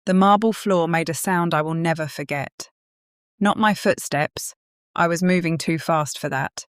The marble floor made a sound I will never forget. Not my footsteps, I was moving too fast for that,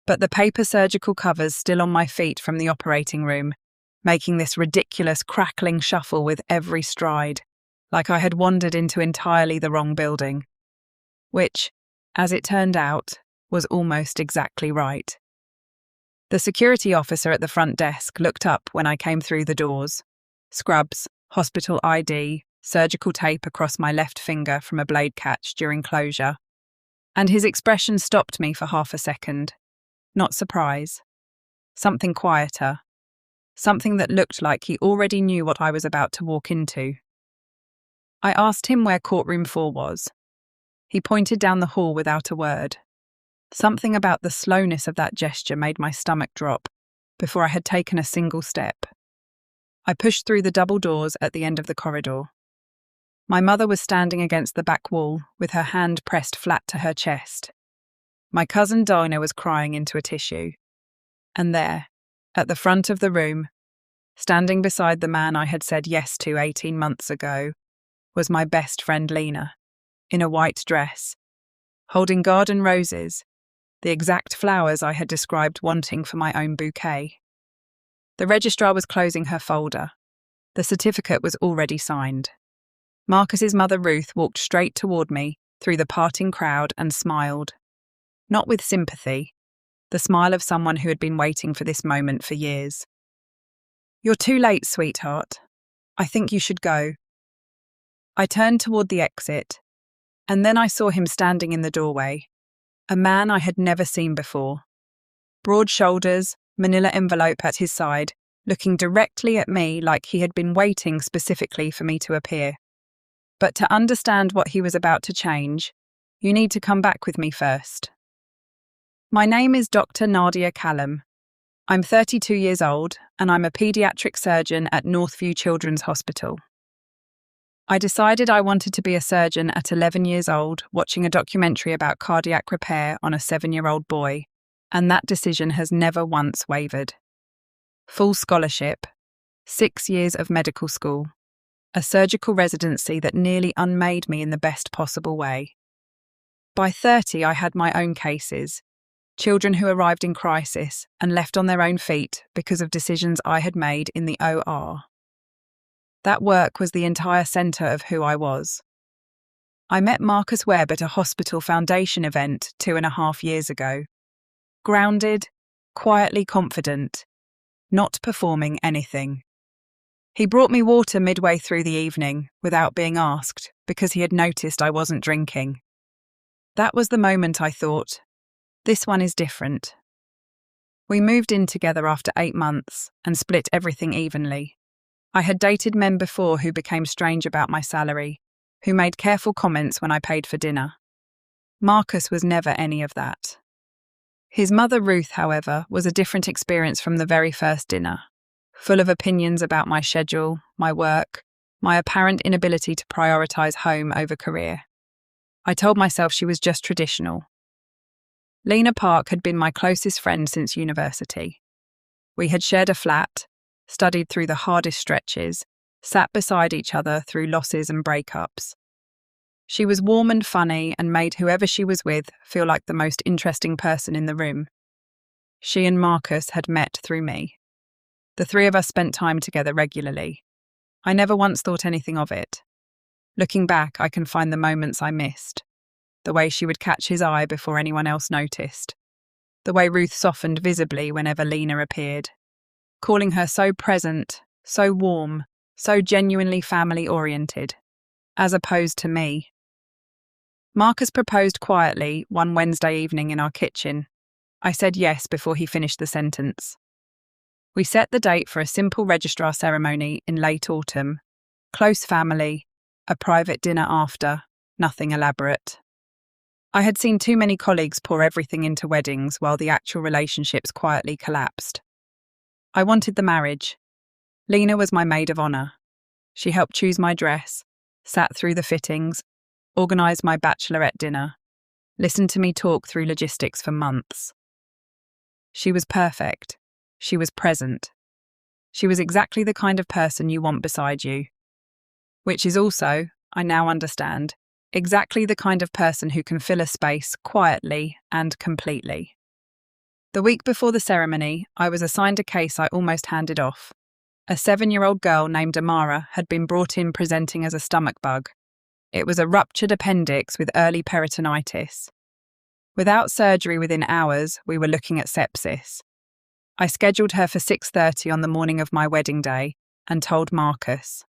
but the paper surgical covers still on my feet from the operating room, making this ridiculous crackling shuffle with every stride, like I had wandered into entirely the wrong building. Which, as it turned out, was almost exactly right. The security officer at the front desk looked up when I came through the doors. Scrubs, hospital ID, surgical tape across my left finger from a blade catch during closure. And his expression stopped me for half a second. Not surprise. Something quieter. Something that looked like he already knew what I was about to walk into. I asked him where courtroom 4 was. He pointed down the hall without a word. Something about the slowness of that gesture made my stomach drop before I had taken a single step. I pushed through the double doors at the end of the corridor. My mother was standing against the back wall with her hand pressed flat to her chest. My cousin Dinah was crying into a tissue. And there, at the front of the room, standing beside the man I had said yes to 18 months ago, was my best friend Lena, in a white dress, holding garden roses, the exact flowers I had described wanting for my own bouquet. The registrar was closing her folder. The certificate was already signed. Marcus's mother Ruth walked straight toward me through the parting crowd and smiled. Not with sympathy, the smile of someone who had been waiting for this moment for years. "You're too late, sweetheart. I think you should go." I turned toward the exit, and then I saw him standing in the doorway, a man I had never seen before. Broad shoulders, manila envelope at his side, looking directly at me like he had been waiting specifically for me to appear. But to understand what he was about to change, you need to come back with me first. My name is Dr. Nadia Callum. I'm 32 years old, and I'm a pediatric surgeon at Northview Children's Hospital. I decided I wanted to be a surgeon at 11 years old, watching a documentary about cardiac repair on a 7-year-old boy, and that decision has never once wavered. Full scholarship, 6 years of medical school, a surgical residency that nearly unmade me in the best possible way. By 30, I had my own cases, children who arrived in crisis and left on their own feet because of decisions I had made in the OR. That work was the entire centre of who I was. I met Marcus Webb at a hospital foundation event 2.5 years ago. Grounded, quietly confident, not performing anything. He brought me water midway through the evening, without being asked, because he had noticed I wasn't drinking. That was the moment I thought, this one is different. We moved in together after 8 months and split everything evenly. I had dated men before who became strange about my salary, who made careful comments when I paid for dinner. Marcus was never any of that. His mother Ruth, however, was a different experience from the very first dinner, full of opinions about my schedule, my work, my apparent inability to prioritise home over career. I told myself she was just traditional. Lena Park had been my closest friend since university. We had shared a flat, studied through the hardest stretches, sat beside each other through losses and breakups. She was warm and funny and made whoever she was with feel like the most interesting person in the room. She and Marcus had met through me. The three of us spent time together regularly. I never once thought anything of it. Looking back, I can find the moments I missed. The way she would catch his eye before anyone else noticed. The way Ruth softened visibly whenever Lena appeared. Calling her so present, so warm, so genuinely family-oriented, as opposed to me. Marcus proposed quietly one Wednesday evening in our kitchen. I said yes before he finished the sentence. We set the date for a simple registrar ceremony in late autumn. Close family, a private dinner after, nothing elaborate. I had seen too many colleagues pour everything into weddings while the actual relationships quietly collapsed. I wanted the marriage. Lena was my maid of honour. She helped choose my dress, sat through the fittings, organised my bachelorette dinner, listened to me talk through logistics for months. She was perfect. She was present. She was exactly the kind of person you want beside you. which is also, I now understand, exactly the kind of person who can fill a space quietly and completely. The week before the ceremony, I was assigned a case I almost handed off. A 7-year-old girl named Amara had been brought in presenting as a stomach bug. It was a ruptured appendix with early peritonitis. Without surgery within hours, we were looking at sepsis. I scheduled her for 6:30 on the morning of my wedding day and told Marcus.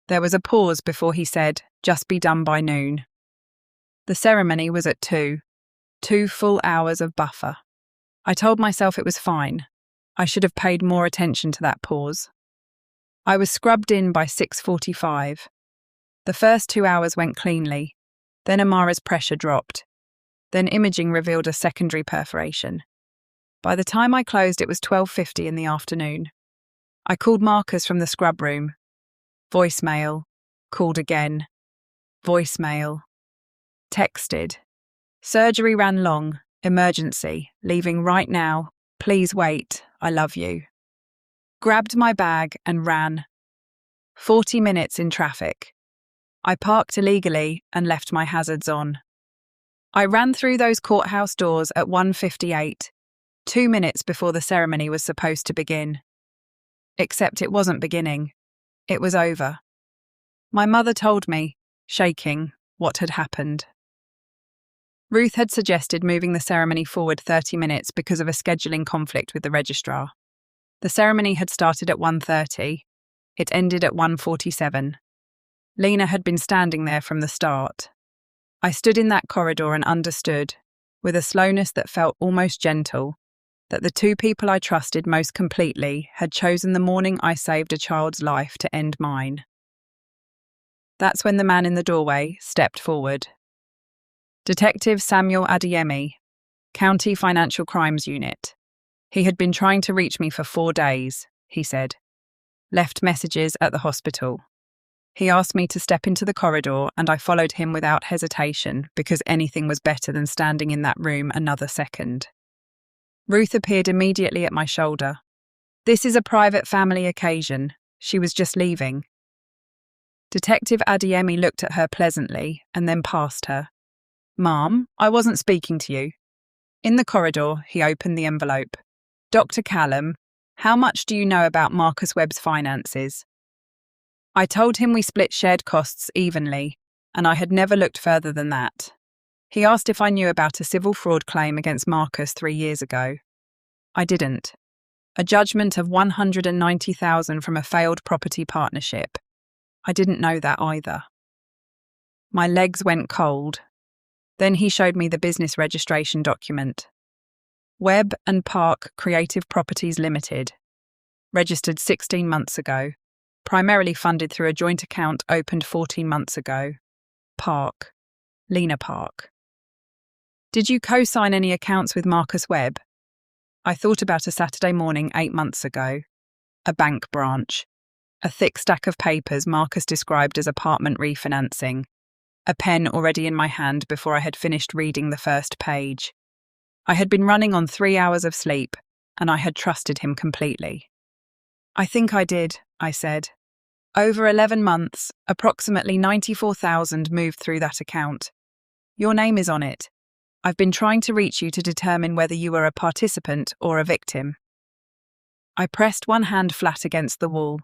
There was a pause before he said, "Just be done by noon." The ceremony was at 2. 2 full hours of buffer. I told myself it was fine. I should have paid more attention to that pause. I was scrubbed in by 6:45. The first 2 hours went cleanly. Then Amara's pressure dropped. Then imaging revealed a secondary perforation. By the time I closed, it was 12:50 in the afternoon. I called Marcus from the scrub room. Voicemail. Called again. Voicemail. Texted. Surgery ran long. Emergency. Leaving right now. Please wait. I love you. Grabbed my bag and ran. 40 minutes in traffic. I parked illegally and left my hazards on. I ran through those courthouse doors at 1:58, 2 minutes before the ceremony was supposed to begin. Except it wasn't beginning. It was over. My mother told me, shaking, what had happened. Ruth had suggested moving the ceremony forward 30 minutes because of a scheduling conflict with the registrar. The ceremony had started at 1:30. It ended at 1:47. Lena had been standing there from the start. I stood in that corridor and understood, with a slowness that felt almost gentle, that the 2 people I trusted most completely had chosen the morning I saved a child's life to end mine. That's when the man in the doorway stepped forward. Detective Samuel Adeyemi, County Financial Crimes Unit. He had been trying to reach me for 4 days, he said. Left messages at the hospital. He asked me to step into the corridor and I followed him without hesitation because anything was better than standing in that room another second. Ruth appeared immediately at my shoulder. This is a private family occasion. She was just leaving. Detective Adeyemi looked at her pleasantly and then passed her. Ma'am, I wasn't speaking to you. In the corridor, he opened the envelope. Dr. Callum, how much do you know about Marcus Webb's finances? I told him we split shared costs evenly, and I had never looked further than that. He asked if I knew about a civil fraud claim against Marcus 3 years ago. I didn't. A judgment of $190,000 from a failed property partnership. I didn't know that either. My legs went cold. Then he showed me the business registration document. Webb and Park Creative Properties Limited. Registered 16 months ago. Primarily funded through a joint account opened 14 months ago. Park. Lena Park. Did you co-sign any accounts with Marcus Webb? I thought about a Saturday morning 8 months ago. A bank branch. A thick stack of papers Marcus described as apartment refinancing. A pen already in my hand before I had finished reading the first page. I had been running on 3 hours of sleep, and I had trusted him completely. I think I did, I said. Over 11 months, approximately $94,000 moved through that account. Your name is on it. I've been trying to reach you to determine whether you were a participant or a victim. I pressed one hand flat against the wall.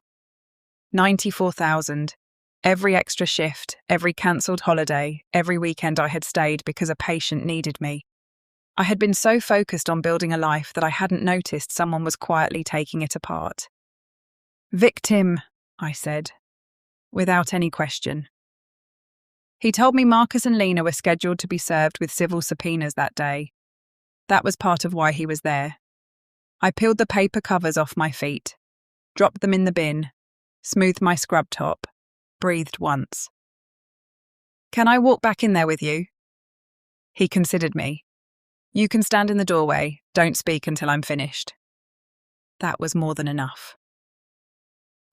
94,000. Every extra shift, every cancelled holiday, every weekend I had stayed because a patient needed me. I had been so focused on building a life that I hadn't noticed someone was quietly taking it apart. Victim, I said, without any question. He told me Marcus and Lena were scheduled to be served with civil subpoenas that day. That was part of why he was there. I peeled the paper covers off my feet, dropped them in the bin, smoothed my scrub top, breathed once. Can I walk back in there with you? He considered me. You can stand in the doorway, don't speak until I'm finished. That was more than enough.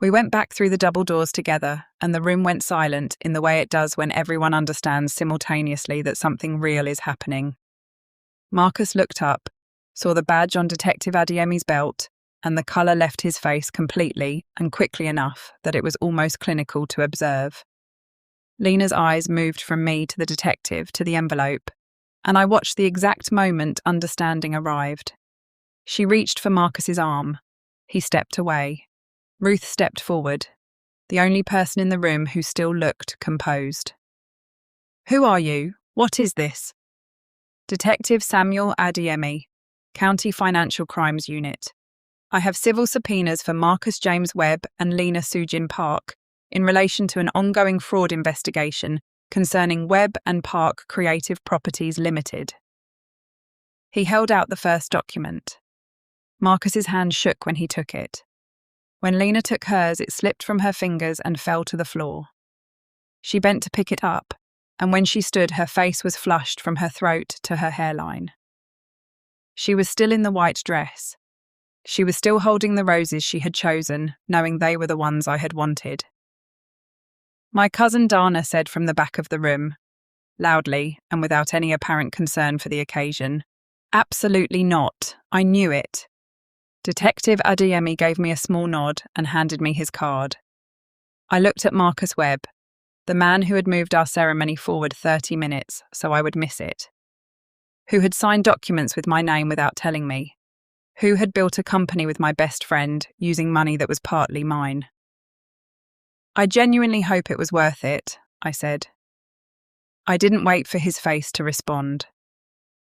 We went back through the double doors together, and the room went silent in the way it does when everyone understands simultaneously that something real is happening. Marcus looked up, saw the badge on Detective Adeyemi's belt, and the colour left his face completely and quickly enough that it was almost clinical to observe. Lena's eyes moved from me to the detective to the envelope, and I watched the exact moment understanding arrived. She reached for Marcus's arm. He stepped away. Ruth stepped forward, the only person in the room who still looked composed. "Who are you? What is this?" "Detective Samuel Adeyemi, County Financial Crimes Unit. I have civil subpoenas for Marcus James Webb and Lena Sujin Park in relation to an ongoing fraud investigation concerning Webb and Park Creative Properties Limited." He held out the first document. Marcus's hand shook when he took it. When Lena took hers, it slipped from her fingers and fell to the floor. She bent to pick it up, and when she stood, her face was flushed from her throat to her hairline. She was still in the white dress. She was still holding the roses she had chosen, knowing they were the ones I had wanted. "My cousin Dana said from the back of the room, loudly and without any apparent concern for the occasion, 'Absolutely not. I knew it.' Detective Adeyemi gave me a small nod and handed me his card. I looked at Marcus Webb, the man who had moved our ceremony forward 30 minutes so I would miss it, who had signed documents with my name without telling me, who had built a company with my best friend using money that was partly mine. "I genuinely hope it was worth it," I said. I didn't wait for his face to respond.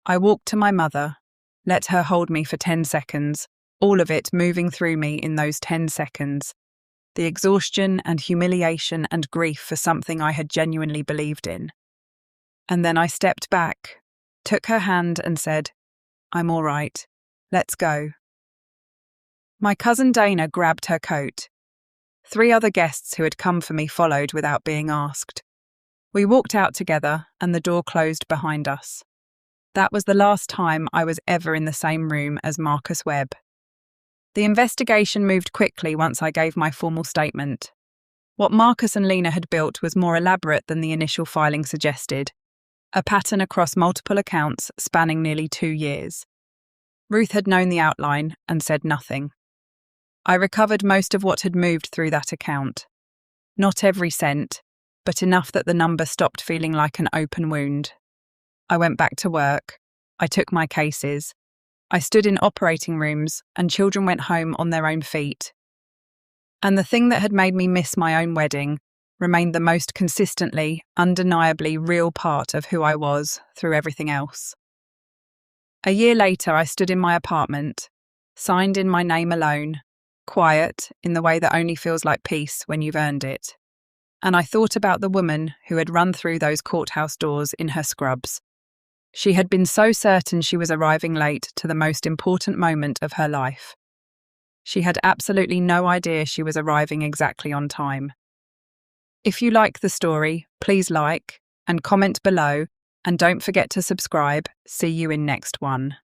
I walked to my mother, let her hold me for 10 seconds, all of it moving through me in those 10 seconds. The exhaustion and humiliation and grief for something I had genuinely believed in. And then I stepped back, took her hand and said, "I'm all right. Let's go." My cousin Dana grabbed her coat. 3 other guests who had come for me followed without being asked. We walked out together and the door closed behind us. That was the last time I was ever in the same room as Marcus Webb. The investigation moved quickly once I gave my formal statement. What Marcus and Lena had built was more elaborate than the initial filing suggested, a pattern across multiple accounts spanning nearly 2 years. Ruth had known the outline and said nothing. I recovered most of what had moved through that account. Not every cent, but enough that the number stopped feeling like an open wound. I went back to work. I took my cases. I stood in operating rooms, and children went home on their own feet. And the thing that had made me miss my own wedding remained the most consistently, undeniably real part of who I was through everything else. A year later, I stood in my apartment, signed in my name alone, quiet in the way that only feels like peace when you've earned it. And I thought about the woman who had run through those courthouse doors in her scrubs. She had been so certain she was arriving late to the most important moment of her life. She had absolutely no idea she was arriving exactly on time. If you like the story, please like and comment below, and don't forget to subscribe. See you in next one.